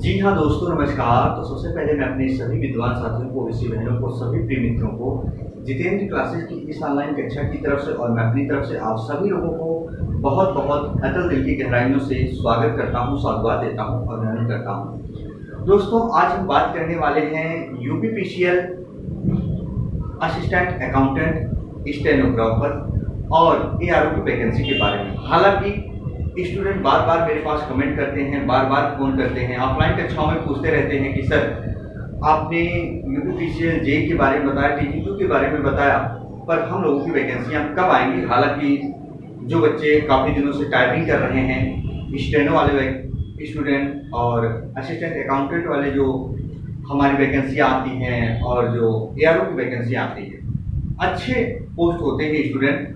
जी हाँ दोस्तों, नमस्कार। तो सबसे पहले मैं अपने सभी विद्वान साथियों को, ऋषि बहनों को, सभी प्रिय मित्रों को जितेंद्र क्लासेस की इस ऑनलाइन कक्षा की तरफ से और मैं अपनी तरफ से आप सभी लोगों को बहुत बहुत अतल दिल की गहराइयों से स्वागत करता हूँ, साधुवाद देता हूँ, अभिनंदन करता हूँ। दोस्तों, आज हम बात करने वाले हैं यूपीपीसीएल असिस्टेंट अकाउंटेंट, स्टेनोग्राफर और एआरओ की वैकेंसी के बारे में। हालांकि स्टूडेंट बार बार मेरे पास कमेंट करते हैं, बार बार फ़ोन करते हैं, ऑफलाइन कक्षाओं में पूछते रहते हैं कि सर आपने यूपीपीसीएल जे के बारे में बताया, टीजी2 के बारे में बताया, पर हम लोगों की वैकेंसियाँ कब आएंगी। हालांकि जो बच्चे काफ़ी दिनों से टाइपिंग कर रहे हैं, स्टेनो वाले स्टूडेंट और असिस्टेंट अकाउंटेंट वाले जो हमारी वैकेंसियाँ आती हैं और जो एआरओ की वैकेंसियाँ आती है, अच्छे पोस्ट होते हैं स्टूडेंट,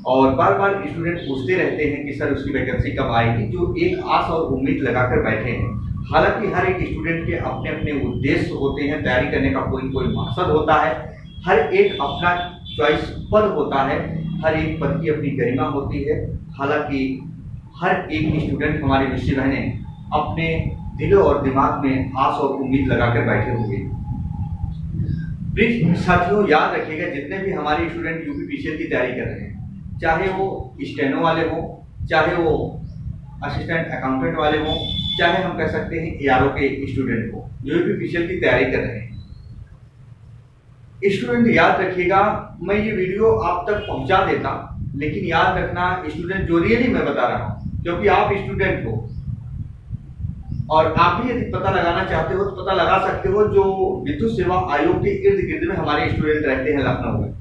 और बार बार स्टूडेंट पूछते रहते हैं कि सर उसकी वैकेंसी कब आएगी, जो एक आस और उम्मीद लगाकर बैठे हैं। हालांकि हर एक स्टूडेंट के अपने अपने उद्देश्य होते हैं, तैयारी करने का कोई कोई मकसद होता है, हर एक अपना चॉइस पद होता है, हर एक पद की अपनी गरिमा होती है। हालांकि हर एक स्टूडेंट, हमारे ऋषि बहनें, अपने दिलों और दिमाग में आस और उम्मीद लगाकर बैठे होंगे। प्लीज साथियों, याद रखिएगा, जितने भी हमारे स्टूडेंट यूपीपीसीएल की तैयारी कर रहे हैं, चाहे वो स्टेनो वाले हों, चाहे वो असिस्टेंट अकाउंटेंट वाले हों, चाहे हम कह सकते हैं एआरओ के स्टूडेंट हो, जो यूपीपीसीएल की तैयारी कर रहे हैं, स्टूडेंट याद रखिएगा, मैं ये वीडियो आप तक पहुंचा देता, लेकिन याद रखना स्टूडेंट, जो रियली मैं बता रहा हूं, क्योंकि आप स्टूडेंट हो और आप भी यदि पता लगाना चाहते हो तो पता लगा सकते हो। जो विद्युत सेवा आयोग के इर्द गिर्द में हमारे स्टूडेंट रहते हैं लखनऊ में,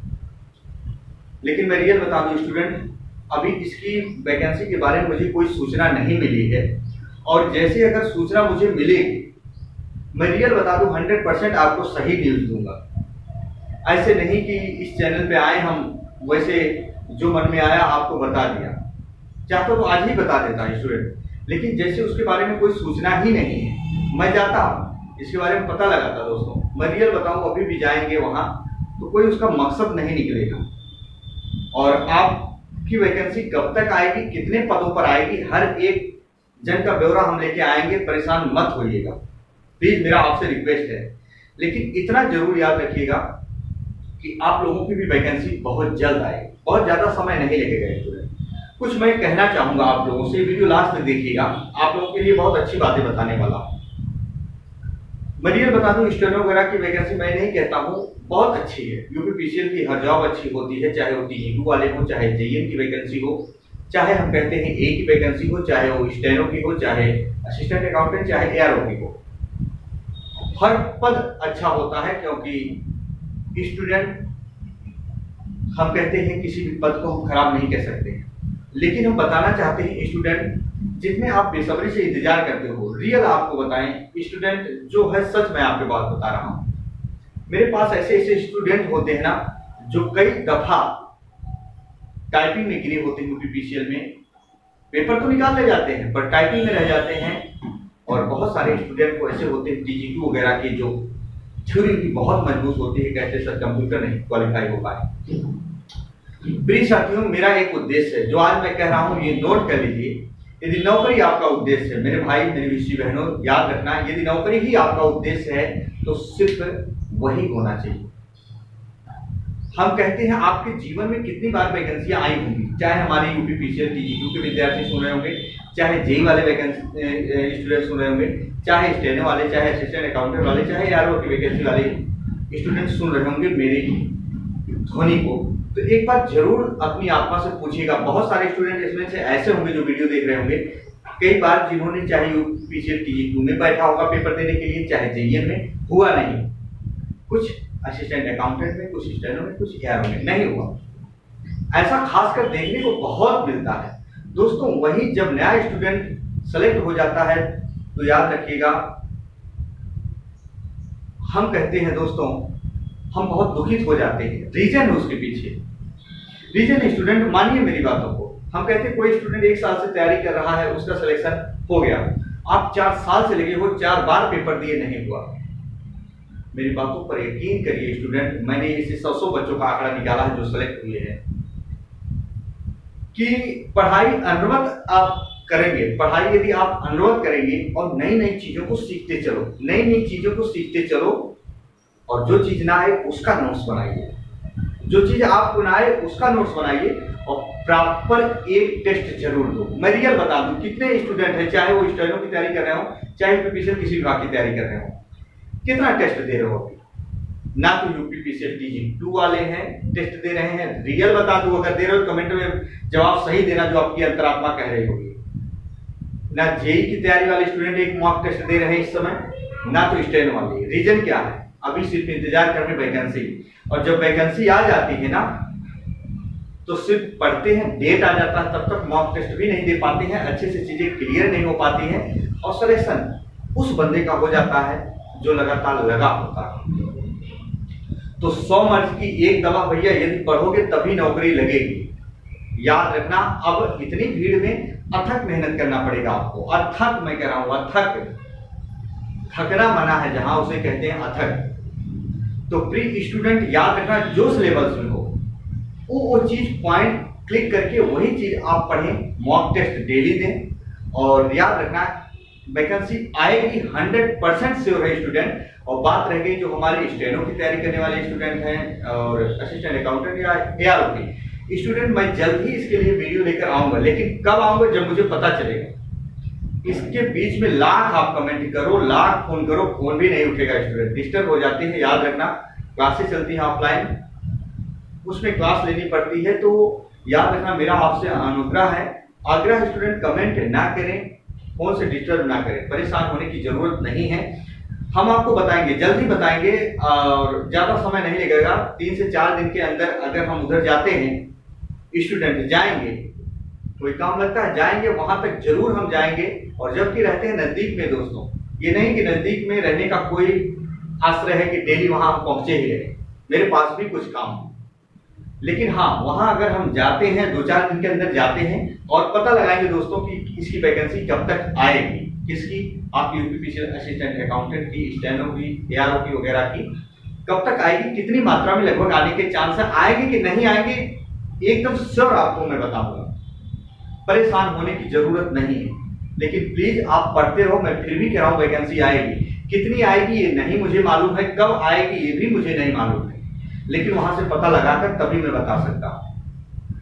लेकिन मैं रियल बता दूं स्टूडेंट, अभी इसकी वैकेंसी के बारे में मुझे कोई सूचना नहीं मिली है, और जैसे अगर सूचना मुझे मिलेगी, मैं रियल बता दूं 100% आपको सही न्यूज़ दूंगा। ऐसे नहीं कि इस चैनल पे आए हम वैसे जो मन में आया आपको बता दिया, चाहता तो आज ही बता देता स्टूडेंट, लेकिन जैसे उसके बारे में कोई सूचना ही नहीं है, मैं जाता इसके बारे में पता लगाता। दोस्तों, मैं रियल बताऊं, अभी भी जाएंगे वहां तो कोई उसका मकसद नहीं निकलेगा, और आपकी वैकेंसी कब तक आएगी, कितने पदों पर आएगी, हर एक जन का ब्यौरा हम लेके आएंगे, परेशान मत होइएगा, प्लीज मेरा आपसे रिक्वेस्ट है। लेकिन इतना जरूर याद रखिएगा कि आप लोगों की भी वैकेंसी बहुत जल्द आएगी, बहुत ज्यादा समय नहीं लगेगा स्टूडेंट। कुछ मैं कहना चाहूंगा आप लोगों से, वीडियो लास्ट तक देखिएगा, आप लोगों के लिए बहुत अच्छी बातें बताने वाला हूं। मैं रियल बता दूं, स्टेनो वगैरह की वैकेंसी मैं नहीं कहता हूं, बहुत अच्छी है। यूपीपीसीएल की हर जॉब अच्छी होती है, चाहे वो टीजी2 वाले हो, चाहे जेईएन की वैकेंसी हो, चाहे हम कहते हैं ए की वैकेंसी हो, चाहे वो स्टेनो की हो, चाहे असिस्टेंट अकाउंटेंट, चाहे एआरओ की हो। हर पद अच्छा होता है, क्योंकि स्टूडेंट, हम कहते हैं किसी भी पद को हम खराब नहीं कह सकते हैं, लेकिन हम बताना चाहते हैं स्टूडेंट, जितने आप बेसब्री से इंतजार करते हो, रियल आपको बताएं स्टूडेंट, जो है सच मैं आपके बात बता रहा हूं। मेरे पास ऐसे ऐसे स्टूडेंट होते हैं ना, जो कई दफा टाइपिंग में गिरे होते हैं यूपीपीसीएल में, पेपर तो निकाल ले जाते हैं पर टाइपिंग में रह जाते हैं। और बहुत सारे स्टूडेंट को ऐसे होते हैं टीजी2 वगैरह के, जो थ्योरी की बहुत मजबूत होती है, कहते सर कंप्यूटर नहीं क्वालिफाई हो पाए। प्रिय साथियों, मेरा एक उद्देश्य है, जो आज मैं कह रहा हूं, ये नोट कर लीजिए। यदि नौकरी आपका उद्देश्य है, मेरे भाई, मेरी ऋषि बहनों, याद रखना, यदि नौकरी ही आपका उद्देश्य है तो सिर्फ वही होना चाहिए। हम कहते हैं आपके जीवन में कितनी बार वैकेंसियां आई होंगी, चाहे हमारे यूपीपीसीएल टीजी2 के विद्यार्थी सुन रहे होंगे, चाहे जेई वाले वैकेंसी स्टूडेंट सुन रहे होंगे, चाहे स्टेनो वाले, चाहे असिस्टेंट अकाउंटेंट वाले, चाहे एआरओ की वैकेंसी वाले स्टूडेंट सुन रहे होंगे मेरी ध्वनि को। तो एक बार जरूर अपनी आत्मा से पूछिएगा। बहुत सारे स्टूडेंट इसमें से ऐसे होंगे जो वीडियो देख रहे होंगे, कई बार जिन्होंने चाहे यूपीपीसीएल टीजी2 में बैठा होगा पेपर देने के लिए, चाहे जेईएन में, हुआ नहीं, कुछ असिस्टेंट अकाउंटेंट में, कुछ स्टेनो में, कुछ एआरओ में नहीं हुआ। ऐसा खासकर देखने को बहुत मिलता है दोस्तों। वही जब नया स्टूडेंट सेलेक्ट हो जाता है तो याद रखिएगा, हम कहते हैं दोस्तों, हम बहुत दुखित हो जाते हैं। रीजन है उसके पीछे, रीजन स्टूडेंट, मानिए मेरी बातों को, हम कहते हैं कोई स्टूडेंट 1 साल से तैयारी कर रहा है, उसका सिलेक्शन हो गया, आप 4 साल से लगे हो, 4 बार पेपर दिए, नहीं हुआ। मेरी बातों पर यकीन करिए स्टूडेंट, मैंने इसे 100 बच्चों का आंकड़ा निकाला है जो सेलेक्ट हुए हैं, कि पढ़ाई अनवरत आप करेंगे, पढ़ाई यदि आप अनुरोध करेंगे और नई नई चीजों को सीखते चलो, नई नई चीजों को सीखते चलो, और जो चीज ना आए उसका नोट्स बनाइए, जो चीज आपको ना आए उसका नोट्स बनाइए, और प्रॉपर एक टेस्ट जरूर दो। मैं रियल बता दूं, कितने स्टूडेंट हैं, चाहे वो स्टेनो की तैयारी कर रहे हो, चाहे यूपीपीसीएल किसी विभाग की तैयारी कर रहे हो, कितना टेस्ट दे रहे हो? ना तो यूपीपीसीएल टीचिंग 2 वाले हैं टेस्ट दे रहे हैं। रियल बता दूं, अगर दे रहे हो कमेंट में जवाब सही देना जो आपकी अंतरात्मा कह रही होगी। ना जेई की तैयारी वाले स्टूडेंट एक मॉक टेस्ट दे रहे हैं इस समय, ना तो स्टेनो वाले। रीजन क्या है? अभी सिर्फ इंतजार कर रहे वैकेंसी, और जब वैकेंसी आ जाती है ना तो सिर्फ पढ़ते हैं, डेट आ जाता है, तब तक मॉक टेस्ट भी नहीं दे पाते हैं, अच्छे से चीजें क्लियर नहीं हो पाती हैं, और सिलेक्शन उस बंदे का हो जाता है जो लगातार लगा होता है। तो 100 मर्ज की एक दवा भैया, यदि पढ़ोगे तभी नौकरी लगेगी। याद रखना, अब इतनी भीड़ में अथक मेहनत करना पड़ेगा आपको, अथक, मैं कह रहा हूं अथक, थकना मना है जहां उसे कहते हैं अथक। तो प्री स्टूडेंट याद रखना, जो सिलेबस में हो वो चीज पॉइंट क्लिक करके वही चीज आप पढ़ें, मॉक टेस्ट डेली दें, और याद रखना वैकेंसी आएगी 100% श्योर है स्टूडेंट। और बात रह गई जो हमारे स्टेनो की तैयारी करने वाले स्टूडेंट हैं और असिस्टेंट अकाउंटेंट या एआरओ की स्टूडेंट, मैं जल्द ही इसके लिए वीडियो लेकर आऊंगा, लेकिन कब आऊंगा? जब मुझे पता चलेगा। इसके बीच में लाख आप कमेंट करो, लाख फोन करो, फोन भी नहीं उठेगा, स्टूडेंट डिस्टर्ब हो जाते हैं। याद रखना, क्लासेस चलती हैं ऑफलाइन, उसमें क्लास लेनी पड़ती है, तो याद रखना मेरा आपसे अनुग्रह है, आग्रह स्टूडेंट कमेंट ना करें, फोन से डिस्टर्ब ना करें, परेशान होने की जरूरत नहीं है। हम आपको बताएंगे, जल्दी बताएंगे, और ज्यादा समय नहीं लगेगा, 3 से 4 दिन के अंदर अगर हम उधर जाते हैं, स्टूडेंट जाएंगे, कोई काम लगता है जाएंगे, वहां तक जरूर हम जाएंगे। और जबकि रहते हैं नजदीक में दोस्तों, ये नहीं कि नजदीक में रहने का कोई आश्रय है कि डेली वहां हम पहुंचे ही रहे, मेरे पास भी कुछ काम है, लेकिन हाँ वहां अगर हम जाते हैं, 2-4 दिन के अंदर जाते हैं और पता लगाएंगे दोस्तों कि इसकी वैकेंसी कब तक आएगी, किसकी, आपकी यूपीपीसीएल असिस्टेंट अकाउंटेंट की, स्टेनो की, एआरओ की वगैरह की कब तक आएगी, कितनी मात्रा में लगभग आने के चांस है, आएगी कि नहीं आएगी, एकदम श्योर आपको मैं बताऊंगा। परेशान होने की जरूरत नहीं है, लेकिन प्लीज आप पढ़ते रहो। मैं फिर भी कह रहा हूं वैकेंसी आएगी, कितनी आएगी ये नहीं मुझे मालूम है, कब आएगी ये भी मुझे नहीं मालूम है, लेकिन वहां से पता लगाकर तभी मैं बता सकता हूं।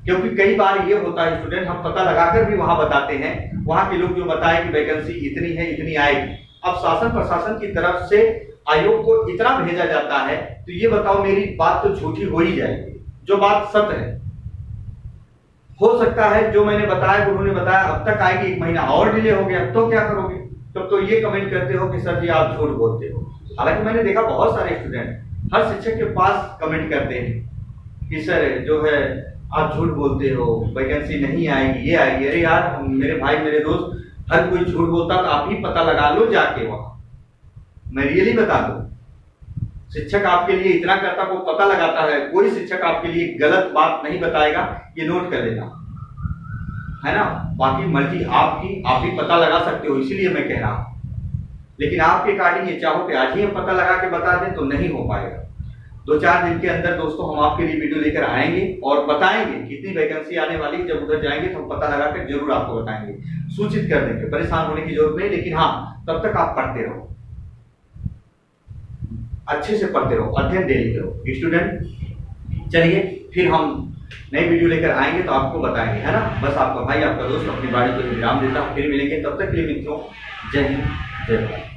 क्योंकि कई बार ये होता है स्टूडेंट, हम पता लगाकर भी वहां बताते हैं, वहां के लोग जो बताए कि वैकेंसी इतनी है, इतनी आएगी। अब शासन प्रशासन की तरफ से आयोग को इतना भेजा जाता है, तो ये बताओ मेरी बात तो झूठी हो ही जाएगी, जो बात सत्य है। हो सकता है जो मैंने बताया, उन्होंने बताया अब तक आएगी, 1 महीना और डिले हो गया, तो क्या करोगे? तब तो ये कमेंट करते हो कि सर जी आप झूठ बोलते हो। हालांकि मैंने देखा बहुत सारे स्टूडेंट हर शिक्षक के पास कमेंट करते हैं कि सर जो है आप झूठ बोलते हो, वैकेंसी नहीं आएगी, ये आएगी। अरे यार मेरे भाई, मेरे दोस्त, हर कोई झूठ बोलता, तो आप ही पता लगा लो जाके वहां। मैं रियली बता दूं, शिक्षक आपके लिए इतना करता, वो पता लगाता है, कोई शिक्षक आपके लिए गलत बात नहीं बताएगा, ये नोट कर लेना, है ना। बाकी मर्जी आपकी, आप ही पता लगा सकते हो, इसीलिए मैं कह रहा हूं। लेकिन आपके अकॉर्डिंग ये चाहो कि आज ही हम पता लगा के बता दें, तो नहीं हो पाएगा। 2-4 दिन के अंदर दोस्तों हम आपके लिए वीडियो लेकर आएंगे और बताएंगे कितनी वैकेंसी आने वाली है। जब उधर जाएंगे तो हम पता लगाकर जरूर आपको बताएंगे, सूचित कर देंगे, परेशान होने की जरूरत नहीं। लेकिन हाँ, तब तक आप पढ़ते रहो, अच्छे से पढ़ते रहो, अध्ययन डेली करो स्टूडेंट। चलिए फिर हम नई वीडियो लेकर आएंगे तो आपको बताएंगे, है ना। बस आपका भाई, आपका दोस्त अपनी बाड़ी को विराम देता हूँ, फिर मिलेंगे, तब तक के लिए मित्रों जय हिंद, जय भारत।